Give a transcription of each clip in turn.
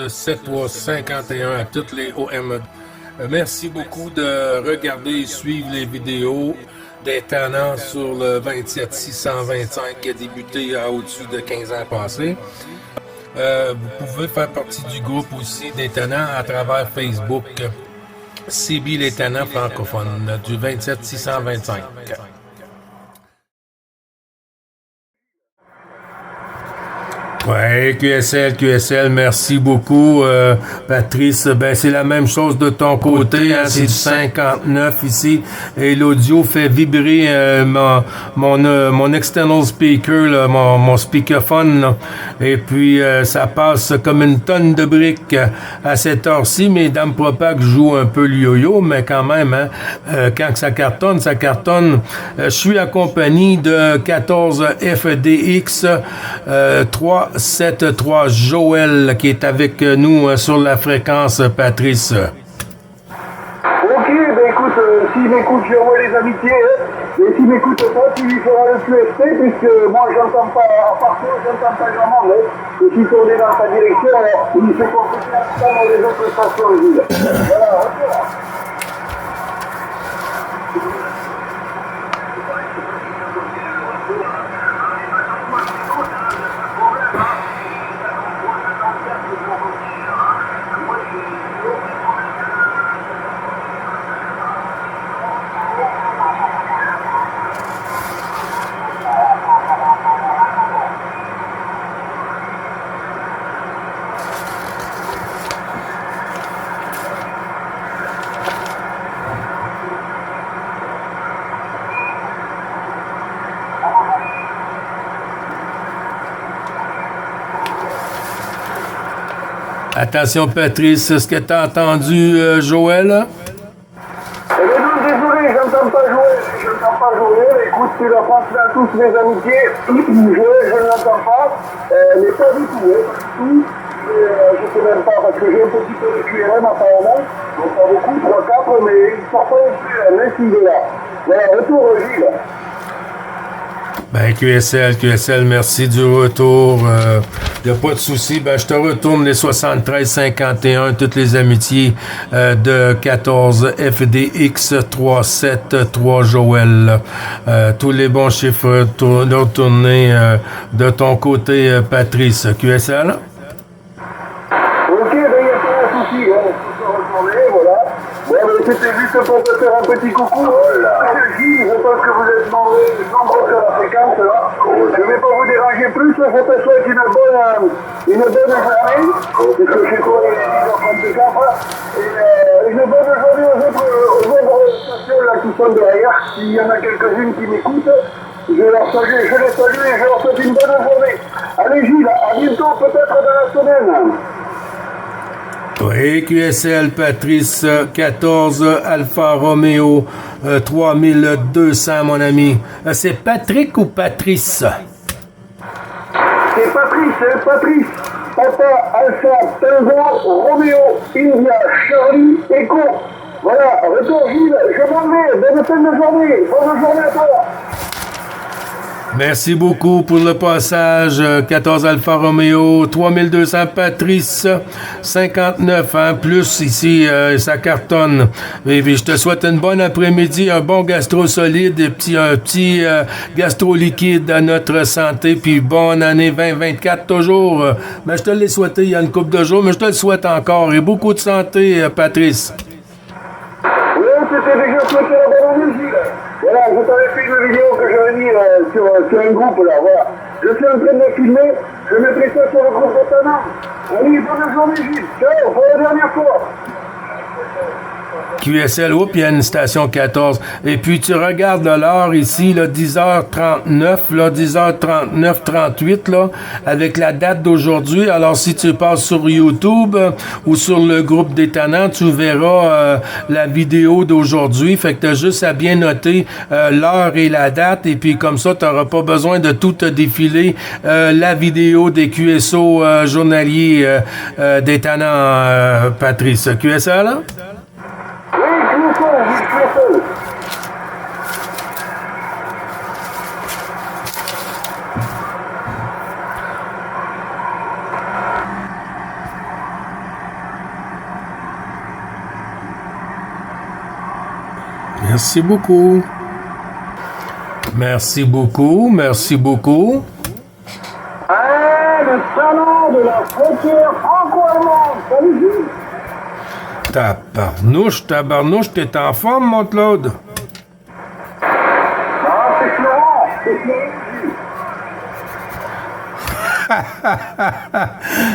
7351 à toutes les OM. Merci beaucoup de regarder et suivre les vidéos des tannants sur le 27625 qui a débuté à au-dessus de 15 ans passés. Vous pouvez faire partie du groupe aussi des tannants à travers Facebook. CB les tannants francophones du 27625. Ouais, QSL, merci beaucoup, Patrice. Ben, c'est la même chose de ton côté, hein, c'est du 59 ici, et l'audio fait vibrer mon external speaker, là, mon speakerphone, là. Et puis ça passe comme une tonne de briques à cette heure-ci. Mes dames Propac jouent un peu le yo-yo, mais quand même, hein, quand ça cartonne, ça cartonne. Je suis accompagné de 14 FDX 373 Joël qui est avec nous sur la fréquence, Patrice. Ok, ben écoute, s'il m'écoute, je envoie les amitiés, hein. Et s'il m'écoute pas, tu lui feras le QST, puisque moi j'entends pas, partout, j'entends pas grand monde, hein. Je suis tourné dans ta direction, alors il fait compliqué à dans les autres stations, Gilles. Voilà, ok. Attention, Patrice, est-ce que tu as entendu Joël? Eh bien non, désolé, j'entends pas jouer, écoute, tu la passes à tous mes amitiés, je ne l'entends pas, mais pas du tout, hein, pas du tout, je sais même pas, parce que j'ai un petit peu de QRM apparemment, donc pas beaucoup, 3-4, mais il sort pas un QRM, hein, s'il est là. Voilà, retour Gilles. Ben, QSL, merci du retour. Y a pas de souci. Ben, je te retourne les 73-51, toutes les amitiés de 14 FDX 373 Joël. Tous les bons chiffres retournés de ton côté, Patrice. QSL? Ok, ben, il n'y a pas de souci, hein, on peut se retourner, voilà. Bon, mais c'était juste pour te faire un petit coucou. Gilles, je pense que vous êtes nombreux sur la fréquence, là. Je ne vais pas vous déranger plus, je te souhaite une bonne journée, puisque chez toi, il est 10h34, et une bonne journée aux autres stations là, qui sont derrière. S'il y en a quelques-unes qui m'écoutent, je les salue et je leur souhaite une bonne journée. Allez Gilles, à bientôt peut-être dans la semaine. Oui, QSL, Patrice, 14 Alfa Romeo 3200, mon ami. C'est Patrick ou Patrice? C'est Patrice, hein, Patrice. Papa, Alpha, Tango, Romeo, India, Charlie, Echo. Voilà, retour Gilles, je m'en vais, bonne fin de journée, bonne journée à toi. Merci beaucoup pour le passage. 14 Alfa Romeo, 3200 Patrice, 59 hein, plus ici, ça cartonne. Et puis, je te souhaite une bonne après-midi, un bon gastro solide, un petit gastro liquide à notre santé, puis bonne année 2024 toujours. Mais je te l'ai souhaité il y a une couple de jours, mais je te le souhaite encore. Et beaucoup de santé, Patrice. Oui, c'était déjà souhaité la bonne année, Gilles. Voilà, je t'avais fait une vidéo que j'avais mis sur un groupe là, voilà. Je suis en train de filmer, je mettrai ça sur le groupe de Tana. Allez, bonne journée Gilles, ciao, pour la dernière fois. QSL, oups, il y a une station 14. Et puis, tu regardes l'heure ici, là, 10h39, là, 10h39, 38, là, avec la date d'aujourd'hui. Alors, si tu passes sur YouTube ou sur le groupe des tannants, tu verras la vidéo d'aujourd'hui. Fait que tu as juste à bien noter l'heure et la date. Et puis, comme ça, tu n'auras pas besoin de tout te défiler la vidéo des QSO journaliers des tannants, Patrice. QSL, là? Merci beaucoup. Merci beaucoup, merci beaucoup. Le salon de la frontière franco-allemande. Salut, Gilles. Tabarnouche, t'es en forme, mon Claude? Ah, c'est Florent.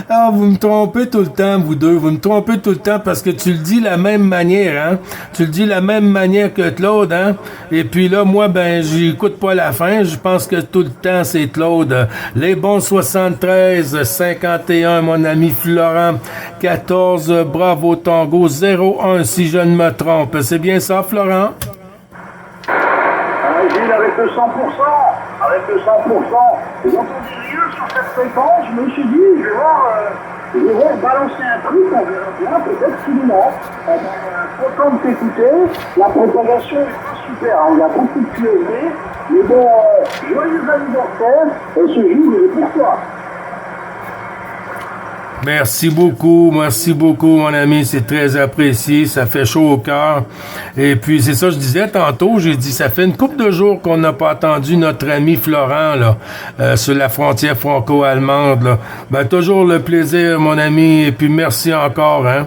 Ah, vous me trompez tout le temps, vous deux. Vous me trompez tout le temps parce que tu le dis la même manière, hein? Tu le dis la même manière que Claude, hein? Et puis là, moi, ben, j'écoute pas la fin. Je pense que tout le temps, c'est Claude. Les bons 73, 51, mon ami Florent. 14, bravo Tango. 01, si je ne me trompe. C'est bien ça, Florent? Gilles, avec le 100%. Avec le 100%. J'ai entendu rien sur cette fréquence. Je me suis dit, je vais voir balancer un truc, on verra bien, peut-être qu'il est là. Content de t'écouter. La propagation est pas super, hein. Il y a beaucoup de QSD. Mais bon, joyeux anniversaire. Et ce jour, il est pour toi. Merci beaucoup, mon ami, c'est très apprécié, ça fait chaud au cœur. Et puis, c'est ça, je disais tantôt, j'ai dit, ça fait une couple de jours qu'on n'a pas entendu notre ami Florent, là, sur la frontière franco-allemande, là. Ben, toujours le plaisir, mon ami, et puis merci encore, hein.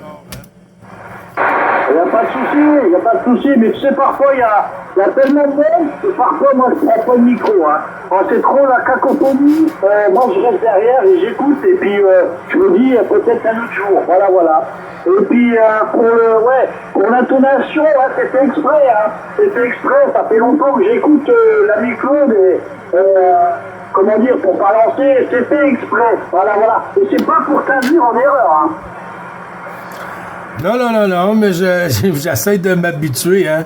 Il n'y a pas de souci, mais tu sais, parfois, il y a tellement de monde que parfois, moi, je prends pas le micro, hein. Quand c'est trop la cacophonie, moi, je reste derrière et j'écoute, et puis, je me dis, peut-être un autre jour, voilà. Et puis, pour l'intonation, hein, c'était exprès, ça fait longtemps que j'écoute l'ami Claude, et, comment dire, pour balancer, c'était exprès, voilà. Et c'est pas pour t'induire en erreur, hein. Non, mais j'essaie de m'habituer, hein.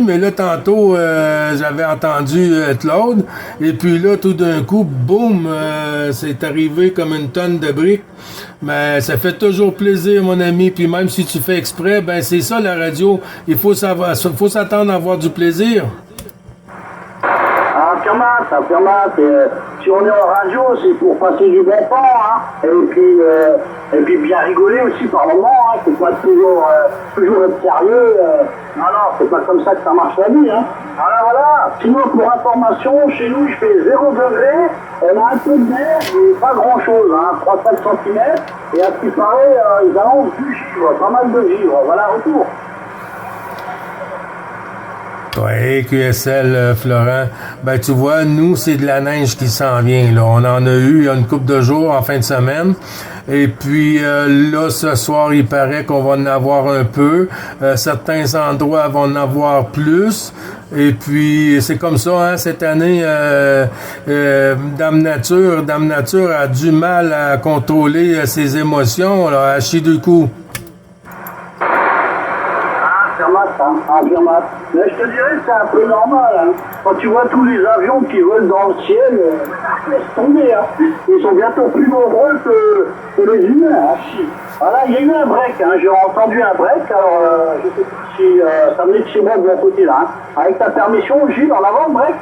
Mais là, tantôt, j'avais entendu Claude, et puis là, tout d'un coup, boum, c'est arrivé comme une tonne de briques. Mais ça fait toujours plaisir, mon ami, puis même si tu fais exprès, ben c'est ça, la radio. Il faut s'attendre à avoir du plaisir. Affirmate. Si on est en radio, c'est pour passer du bon temps, hein. Et puis bien rigoler aussi par moment, hein. Faut pas toujours être sérieux. Non, c'est pas comme ça que ça marche la vie, hein. Voilà. Sinon, pour information, chez nous, il fait 0 degré, on a un peu de mer, mais pas grand chose, hein. 3-4 cm, et à ce qui paraît, ils annoncent du givre, pas mal de givre. Voilà, retour. Oui, QSL, Florent. Ben, tu vois, nous, c'est de la neige qui s'en vient, là. On en a eu il y a une couple de jours en fin de semaine. Et puis, là, ce soir, il paraît qu'on va en avoir un peu. Certains endroits vont en avoir plus. Et puis, c'est comme ça, hein, cette année, Dame Nature a du mal à contrôler ses émotions, là, à chier deux coups. Affirmate. Mais je te dirais que c'est un peu normal, hein. Quand tu vois tous les avions qui volent dans le ciel, laisse tomber, hein. Ils sont bientôt plus nombreux que les humains, hein. Voilà, il y a eu un break, hein. J'ai entendu un break, alors je sais pas si ça venait de chez moi de mon côté là, hein. Avec ta permission, Gilles, en avant le break.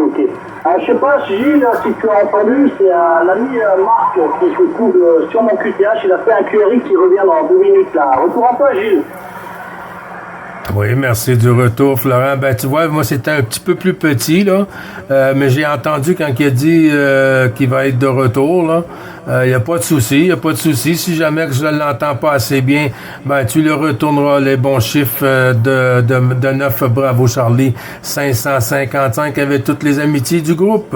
Ok. Je sais pas, Gilles, si tu as entendu, c'est l'ami Marc qui se trouve sur mon QTH. Il a fait un QRI qui revient dans 2 minutes là. Retour à toi, Gilles. Oui, merci du retour, Florent. Ben, tu vois, moi, c'était un petit peu plus petit, là, mais j'ai entendu quand il a dit qu'il va être de retour, là. Il n'y a pas de souci. Si jamais que je ne l'entends pas assez bien, ben, tu le retourneras les bons chiffres de 9 Bravo Charlie 555 avec toutes les amitiés du groupe.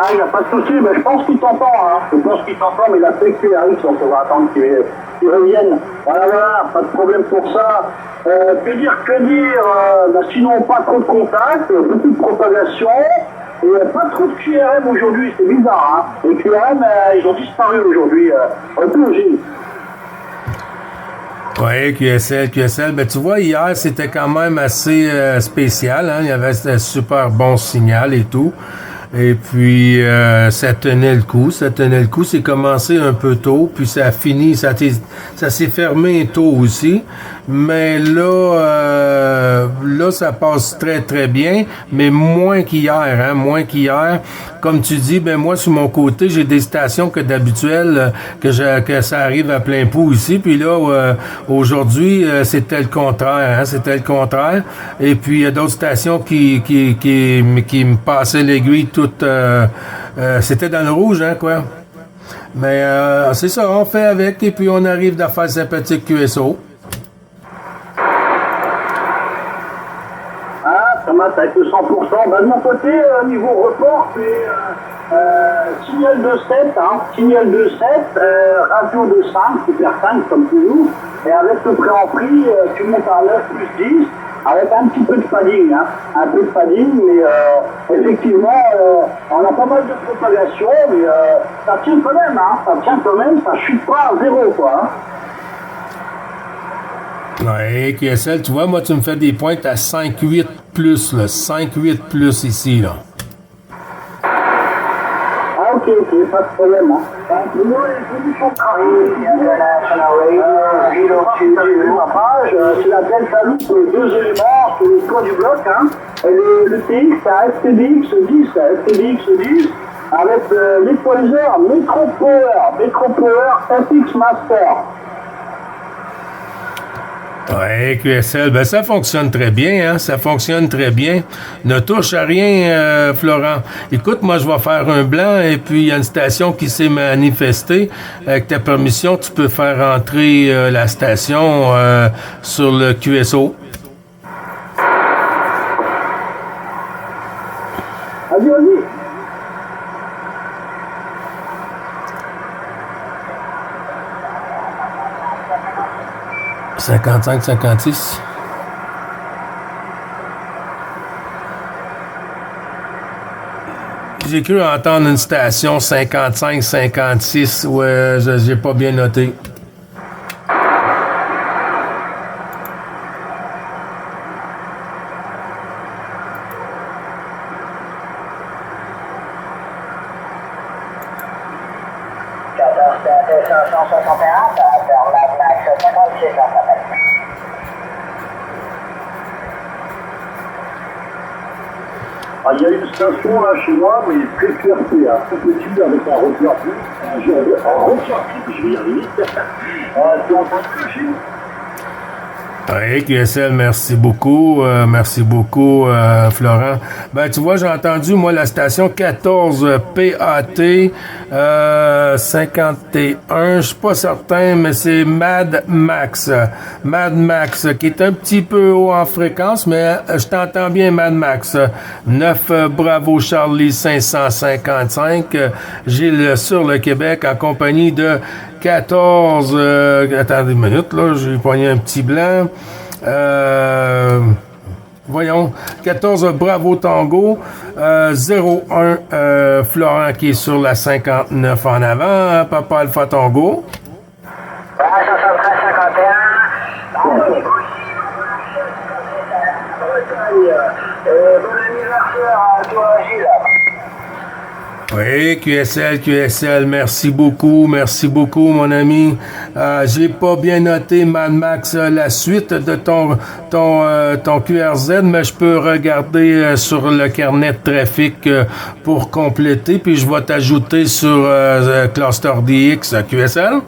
Il n'y a pas de souci, mais je pense qu'il t'entend, hein. Mais il a fait QRI, donc on va attendre qu'il revienne. Voilà, pas de problème pour ça. Que dire, sinon pas trop de contact, beaucoup de propagation, et pas trop de QRM aujourd'hui, c'est bizarre, hein. Les QRM, ils ont disparu aujourd'hui. Retour, Gilles. Oui, QSL. Ben, tu vois, hier, c'était quand même assez spécial, hein. Il y avait un super bon signal et tout. Et puis, ça tenait le coup. C'est commencé un peu tôt, puis ça a fini, ça s'est fermé tôt aussi. Mais là, ça passe très, très bien, mais moins qu'hier, moins qu'hier. Comme tu dis, ben moi, sur mon côté, j'ai des stations que d'habituel, que ça arrive à plein pot ici. Puis là, aujourd'hui, c'était le contraire, c'était le contraire. Et puis, il y a d'autres stations qui me passaient l'aiguille toute... c'était dans le rouge, quoi. Mais c'est ça, on fait avec, et puis on arrive d'affaires sympathiques QSO. Ça mate avec le 100%. De mon côté, niveau report, c'est signal de 7, signal de 7, radio de 5, super 5 comme toujours. Et avec le prêt en prix, tu montes à 9 plus 10, avec un petit peu de padding. Un peu de padding, mais effectivement, on a pas mal de propagation, mais ça tient quand même, ça chute pas à zéro, quoi. Ouais, QSL, tu vois, moi, tu me fais des pointes à 5-8 plus, là. 5-8 plus ici, là. Ah, ok, pas de problème, c'est la Delta Loop, les deux éléments sur le toit du bloc, Et le TX, c'est un FTDX 10, avec l'équaliseur Metro Power FX Master. Ouais, QSL, ben ça fonctionne très bien, ça fonctionne très bien. Ne touche à rien, Florent. Écoute, moi, je vais faire un blanc, et puis il y a une station qui s'est manifestée. Avec ta permission, tu peux faire entrer la station sur le QSO. Vas-y. 55-56. J'ai cru entendre une station 55-56. Ouais, j'ai pas bien noté. Il y a une station là chez moi, mais très QRP, très petite, avec un roteur plus. Je vais y arriver. Tu entends chez nous? Oui, QSL, merci beaucoup, Florent. Ben, tu vois, j'ai entendu, moi, la station 14 PAT 51, je suis pas certain, mais c'est Mad Max, qui est un petit peu haut en fréquence, mais je t'entends bien, Mad Max. 9 Bravo Charlie 555, Gilles sur le Québec, en compagnie de 14, attendez une minute, là, j'ai pogné un petit blanc. Voyons, 14 Bravo Tango, 01 Florent qui est sur la 59 en avant, Papa Alpha Tango. 51. Bon anniversaire à toi, Gilles. Oui, QSL, merci beaucoup, mon ami. J'ai pas bien noté, Mad Max, la suite de ton QRZ, mais je peux regarder sur le carnet de trafic pour compléter, puis je vais t'ajouter sur Cluster DX, QSL.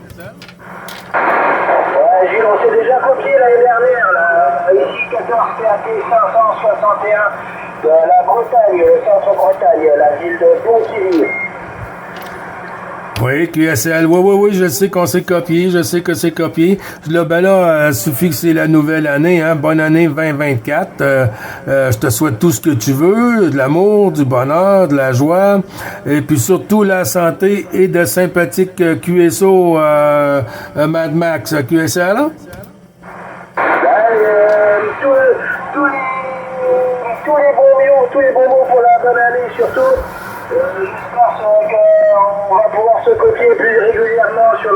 Gilles, on s'est déjà copié l'année dernière, là. Ici, 14 PAT 561. De la Bretagne, le centre-Bretagne, la ville de Pontivy. Oui, QSL, oui, je sais qu'on s'est copié, je sais que c'est copié. Là, ben là, suffit que c'est la nouvelle année, bonne année 2024. Je te souhaite tout ce que tu veux, de l'amour, du bonheur, de la joie, et puis surtout la santé et de sympathiques QSO Mad Max, QSL. Tous les bons mots pour la bonne année surtout. J'espère qu'on va pouvoir se copier plus régulièrement sur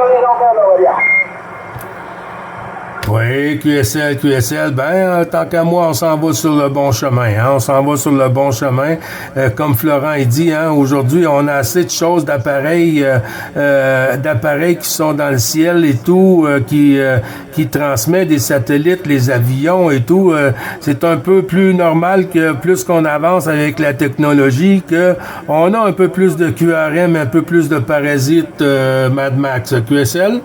les antennes, on va dire. Oui, QSL, tant qu'à moi, on s'en va sur le bon chemin, hein, on s'en va sur le bon chemin. Comme Florent il dit, hein, aujourd'hui, on a assez de choses, d'appareils qui sont dans le ciel et tout, qui transmettent des satellites, les avions et tout. C'est un peu plus normal que plus qu'on avance avec la technologie, que on a un peu plus de QRM, un peu plus de parasites, Mad Max. QSL?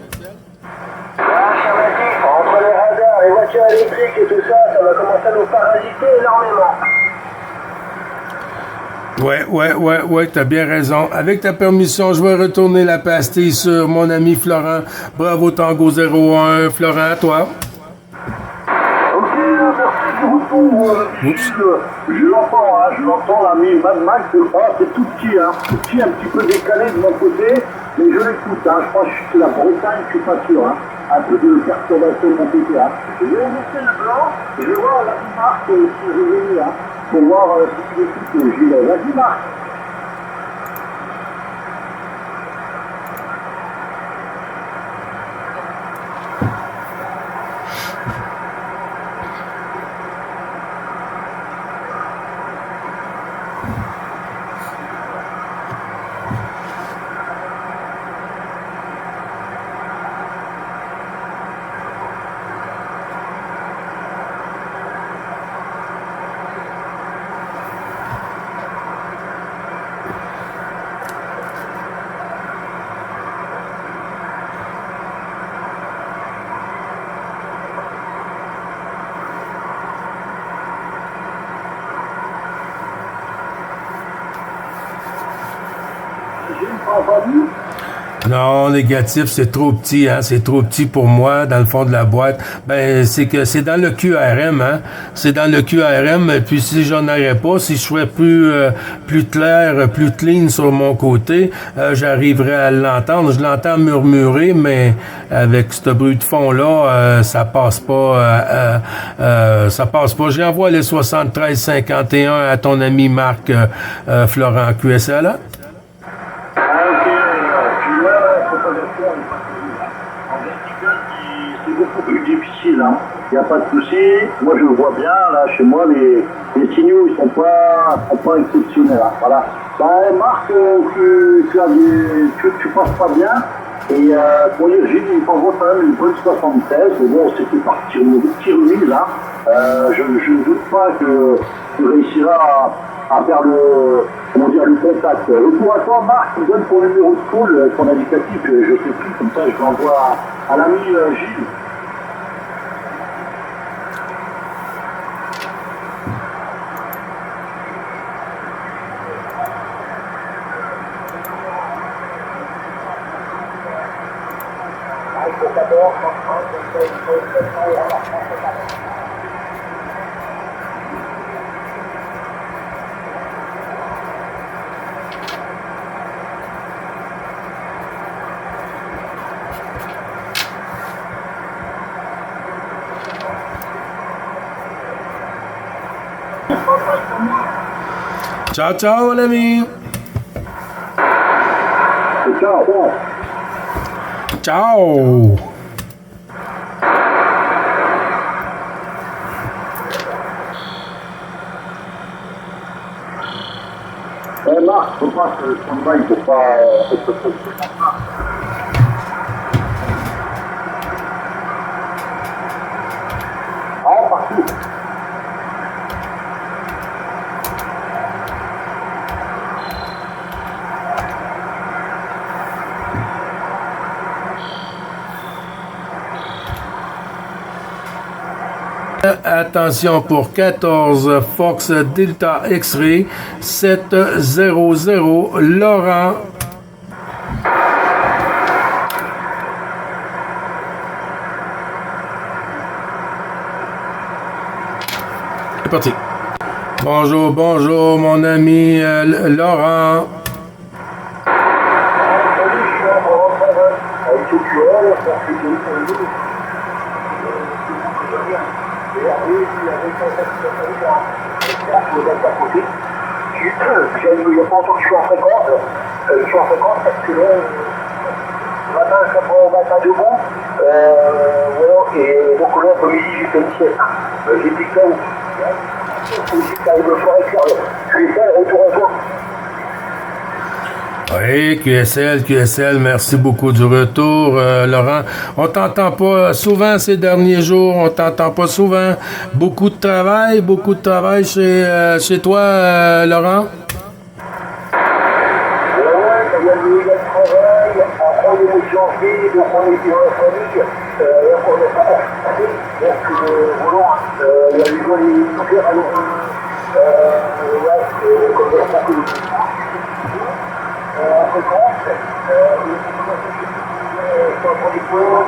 Les voitures électriques et tout ça, ça va commencer à nous parasiter énormément. Ouais, t'as bien raison. Avec ta permission, je vais retourner la pastille sur mon ami Florent. Bravo Tango 01. Florent, à toi. Ok, merci du retour. Je l'entends, l'ami Mad Max, c'est tout petit, un petit peu décalé de mon côté, mais je l'écoute, je crois que je suis la Bretagne, je suis pas sûr, un peu de perturbation de mon côté, Je vais ouvrir le blanc, je vais voir la marque qui est revenue, pour voir si tu écoutes, Gilles. Vas-y, Marc. Non, négatif, c'est trop petit, c'est trop petit pour moi, dans le fond de la boîte. C'est que c'est dans le QRM, c'est dans le QRM, puis si j'en aurais pas, si je serais plus clair, plus clean sur mon côté, j'arriverais à l'entendre. Je l'entends murmurer, mais avec ce bruit de fond-là, ça passe pas, ça passe pas. J'envoie les 7351 à ton ami Marc, Florent QSL. Il n'y a pas de souci. Moi, je le vois bien. Là, chez moi, les signaux, ils sont pas exceptionnels. Voilà. Marc, tu passes pas bien. Et pour dire, Gilles, il t'envoie quand même une bonne 76. Mais bon, c'était parti au petit remis, là. Je ne doute pas que tu réussiras à faire le contact. Et pour toi, Marc, tu donnes ton numéro de call, ton indicatif. Je ne sais plus, comme ça, je l'envoie à l'ami Gilles. Ciao, ciao, mon ami. Ciao. Ciao. Marc, faut pas que ton bail, faut pas être trop. Partout. Attention pour 14 Fox Delta X-Ray 700 Laurent. C'est parti. Bonjour mon ami Laurent. Il n'y a pas longtemps que je suis en fréquence. Je suis en fréquence parce que là, le matin, on va être debout. Voilà, et donc là, après-midi, j'ai fait une sieste. J'ai dit ça, aussi, ça arrive le soir et clair. Je fais ça, retour à toi. Oui, QSL, merci beaucoup du retour, Laurent. On t'entend pas souvent ces derniers jours, on t'entend pas souvent. Beaucoup de travail chez toi, Laurent? Ouais, il y a le travail, après on est au janvier, donc on est dans la famille, donc on est pas installé, donc voilà, il y a les joies et les alors, ouais, comme ça, je pense que après quand, c'est un premier point, en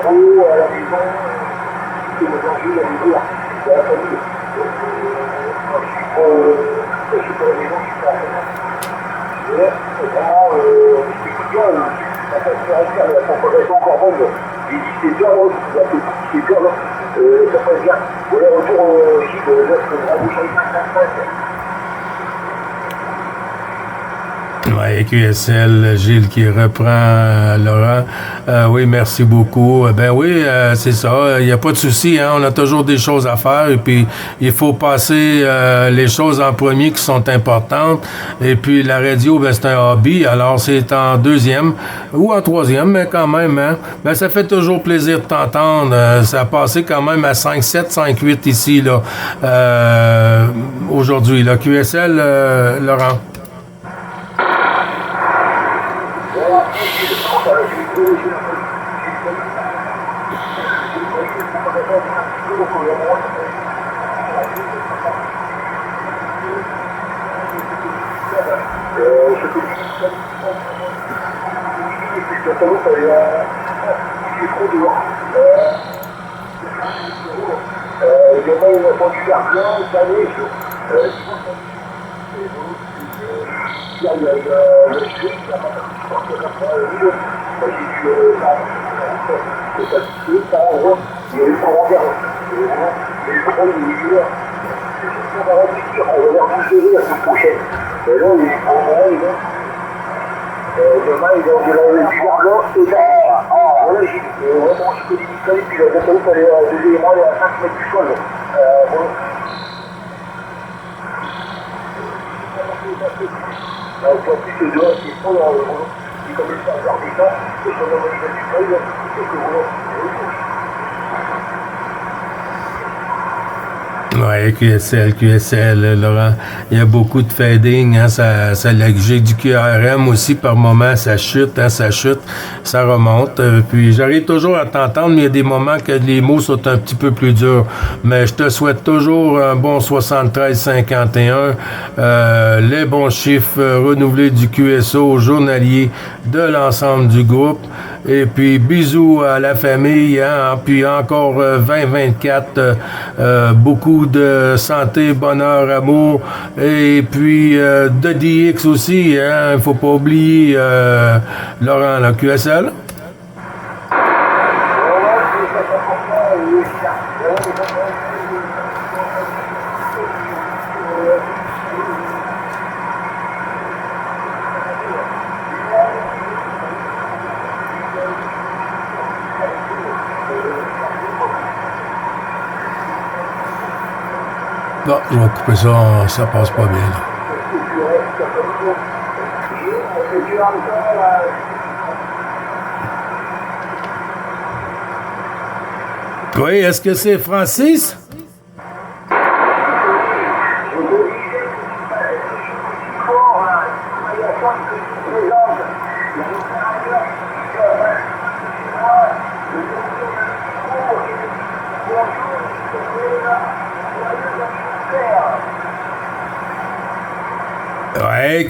gros, à la maison, c'est le danger, la misère, de la famille. Donc, je suis pas à la maison, je suis pas à la maison. Et là, vraiment, j'écoute bien, la température, la propagation encore bonne. J'ai dit, c'est dur, la petite, c'est dur, ça passe bien. Voilà, retour au Gilles, là, c'est vraiment chaque. Oui, QSL, Gilles qui reprend Laurent. Oui, merci beaucoup. Ben oui, c'est ça. Il n'y a pas de souci. Hein? On a toujours des choses à faire et puis il faut passer les choses en premier qui sont importantes. Et puis la radio, ben, c'est un hobby. Alors c'est en deuxième ou en troisième, mais quand même. Hein? Ben, ça fait toujours plaisir de t'entendre. Ça a passé quand même à 5-7, 5-8 ici là, aujourd'hui. Là. QSL, Laurent. Demain, il m'a pas dû faire bien, cette année, il y a le chien qui a pas parti comme ça, moi j'ai dû ça en gros, il y a eu le courant d'air, il y a eu le courant de l'hiver. On va réfléchir, on va leur bouger la semaine prochaine. Et là, il est en vrai, demain, ils vont dire le là, et là, voilà, j'ai vraiment, je peux dire, puis la date elle est à 2 éléments, elle est à 5 mètres du sol. Voilà. Donc, en plus, le doigt, c'est trop dans le rouleau. C'est comme ça, on garde ça, et sur le modèle du sol, c'est que voilà. Oui, QSL, Laurent. Il y a beaucoup de fading, hein, j'ai du QRM aussi par moment, ça chute, ça remonte. Puis j'arrive toujours à t'entendre, mais il y a des moments que les mots sont un petit peu plus durs. Mais je te souhaite toujours un bon 73-51, les bons chiffres renouvelés du QSO journalier de l'ensemble du groupe. Et puis bisous à la famille, hein, puis encore 2024, beaucoup de santé, bonheur, amour, et puis de DX aussi, hein, il faut pas oublier Laurent, la QSL. Bon, je vais couper ça, ça passe pas bien. Là. Oui, est-ce que c'est Francis? Ouais,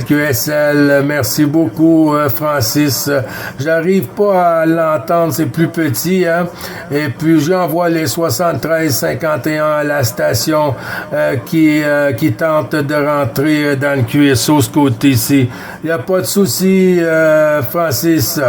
QSL, merci beaucoup, Francis. J'arrive pas à l'entendre, c'est plus petit, hein. Et puis, j'envoie les 73-51 à la station qui tente de rentrer dans le QSO, ce côté-ci. Il n'y a pas de souci, Francis.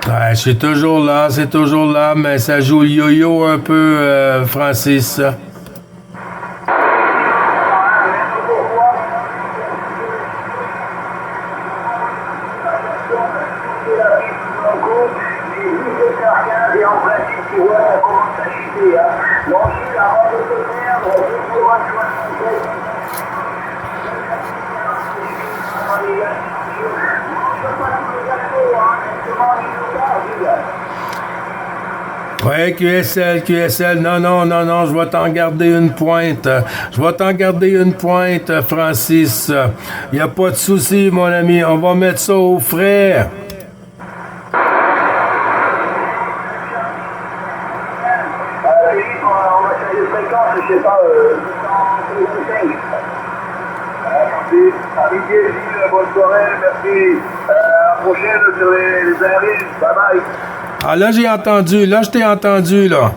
Ouais, c'est toujours là, mais ça joue le yo-yo un peu, Francis. Ouais, QSL, non, je vais t'en garder une pointe. Francis. Y a pas de souci, mon ami, on va mettre ça au frais. Bonne soirée, merci. À la prochaine sur les aériens. Bye bye. Ah, là, je t'ai entendu, là.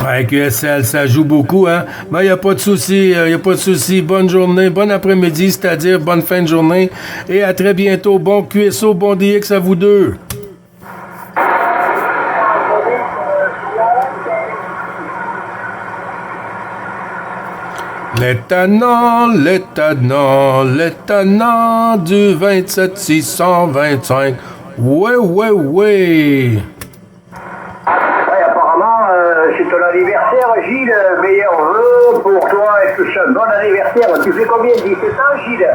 Ouais, QSL, ça joue beaucoup, hein. Mais il n'y a pas de souci, Bonne journée, bon après-midi, c'est-à-dire bonne fin de journée. Et à très bientôt. Bon QSO, bon DX à vous deux. L'étonnant du 27625. Ouais. C'est ton anniversaire, Gilles. Meilleurs vœux pour toi et tout ça. Bon anniversaire. Tu fais combien? 17 ans, Gilles?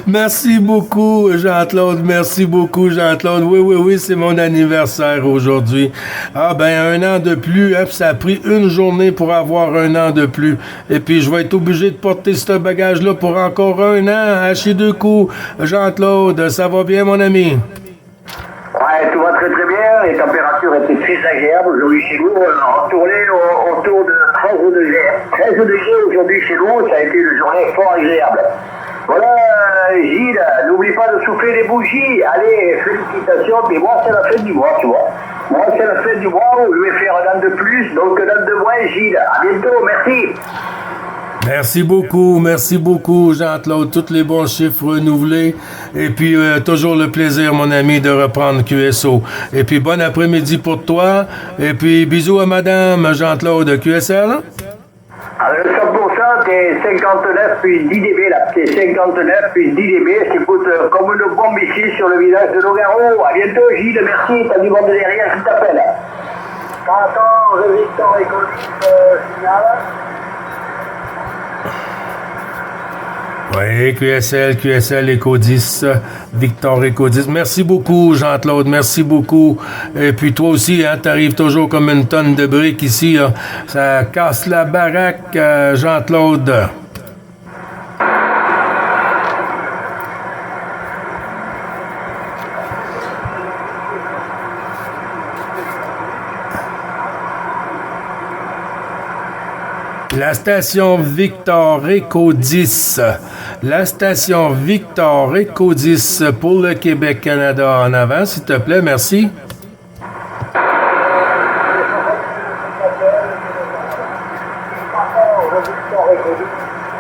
Merci beaucoup, Jean-Claude. Oui, c'est mon anniversaire aujourd'hui. Ah, ben, 1 an de plus, hein, ça a pris une journée pour avoir 1 an de plus. Et puis, je vais être obligé de porter ce bagage-là pour encore 1 an, à chez 2 coups. Jean-Claude, ça va bien, mon ami? Ouais, tout va très très bien. Les températures étaient très agréables aujourd'hui chez nous. On a tourné autour de 13 degrés. 13 degrés aujourd'hui chez nous, ça a été une journée fort agréable. Voilà, Gilles, n'oublie pas de souffler les bougies. Allez, félicitations. Mais moi, c'est la fin du mois, tu vois. Moi, c'est la fin du mois où je vais faire un an de plus, donc un an de moins, Gilles. À bientôt, merci. Merci beaucoup, Jean-Claude. Tous les bons chiffres renouvelés. Et puis, toujours le plaisir, mon ami, de reprendre QSO. Et puis, bon après-midi pour toi. Et puis, bisous à madame Jean-Claude. QSL? Alors, le 100%, t'es 59 puis 10 dB, là. T'es 59 puis 10 dB. T'écoutes comme une bombe ici sur le village de Logaro. À bientôt, Gilles. Merci. T'as du monde derrière qui t'appelle. 14, Victor Écolis, signal. Oui, QSL Éco 10, Victor Éco 10. Merci beaucoup, Jean-Claude, merci beaucoup. Et puis toi aussi, hein, t'arrives toujours comme une tonne de briques ici, là. Ça casse la baraque, Jean-Claude. La station Victor Éco 10. La station Victor Éco 10 pour le Québec-Canada en avant, s'il te plaît, merci.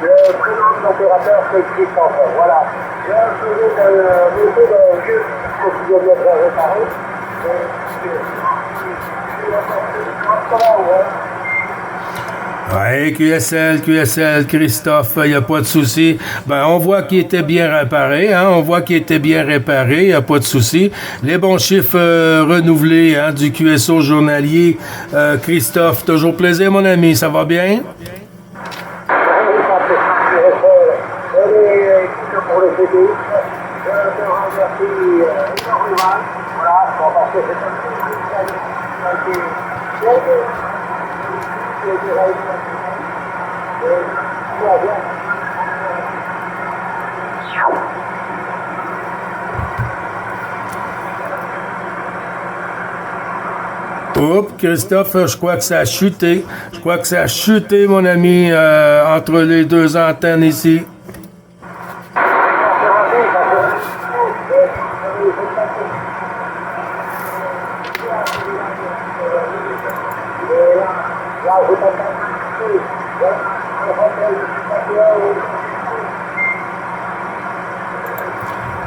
Le prénom de l'opérateur, c'est Christophe. Voilà. J'ai un peu de métier de jeu qui doit être réparé. Oui, QSL, Christophe, il n'y a pas de souci. Ben, on voit qu'il était bien réparé, hein, il n'y a pas de souci. Les bons chiffres renouvelés, hein, du QSO journalier. Christophe, toujours plaisir, mon ami, ça va bien? Pour le CD, je remercie énormément. Voilà, bon, parce que c'est un peu Oups, Christophe, je crois que ça a chuté. Mon ami, entre les deux antennes ici.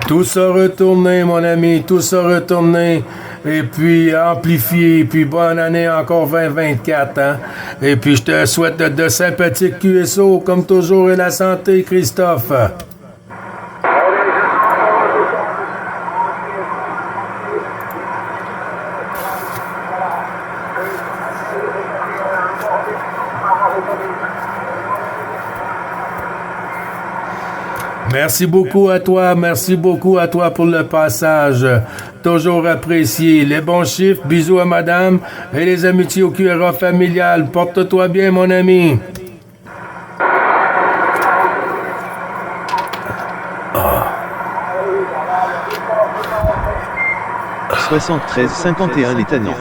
Tout ça retourné, mon ami, tout ça retourné. Et puis amplifié, puis bonne année encore 2024, hein. Et puis je te souhaite de sympathiques QSO, comme toujours, et la santé, Christophe. 'Merci beaucoup à toi pour le passage. Toujours apprécié. Les bons chiffres, bisous à madame et les amitiés au QRA familial. Porte-toi bien, mon ami. 73 51 les tannants.